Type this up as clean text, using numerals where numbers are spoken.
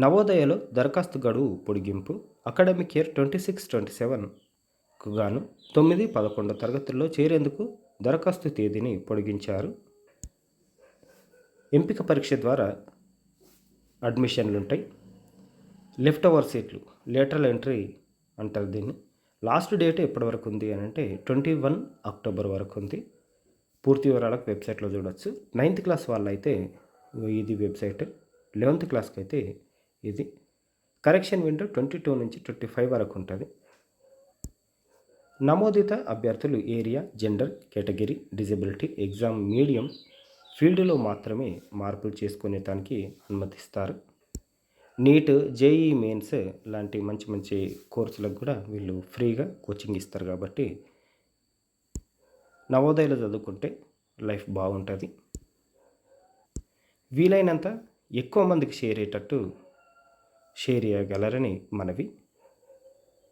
నవోదయలో దరఖాస్తు గడువు పొడిగింపు. అకాడమిక్ ఇయర్ 26-27కు గాను 9, 11 తరగతుల్లో చేరేందుకు దరఖాస్తు తేదీని పొడిగించారు. ఎంపిక పరీక్ష ద్వారా అడ్మిషన్లుంటాయి. లెఫ్ట్ ఓవర్ సీట్లు లేటరల్ ఎంట్రీ అంటారు దీన్ని. లాస్ట్ డేట్ ఎప్పటి వరకు ఉంది అని అంటే 21 అక్టోబర్ వరకు ఉంది. పూర్తి వివరాలకు వెబ్సైట్లో చూడవచ్చు. 9th క్లాస్ వాళ్ళైతే ఇది వెబ్సైట్, 11th క్లాస్కి అయితే ఇది. కరెక్షన్ విండో 22 నుంచి 25 వరకు ఉంటుంది. నమోదిత అభ్యర్థులు area, gender, category, disability, exam medium, ఫీల్డ్లో మాత్రమే మార్పులు చేసుకునేటానికి అనుమతిస్తారు. నీట్, జేఈ మెయిన్స్ లాంటి మంచి మంచి కోర్సులకు కూడా వీళ్ళు ఫ్రీగా కోచింగ్ ఇస్తారు. కాబట్టి నవోదయలో చదువుకుంటే లైఫ్ బాగుంటుంది. వీలైనంత ఎక్కువ మందికి షేర్ చేయగలరని మనవి.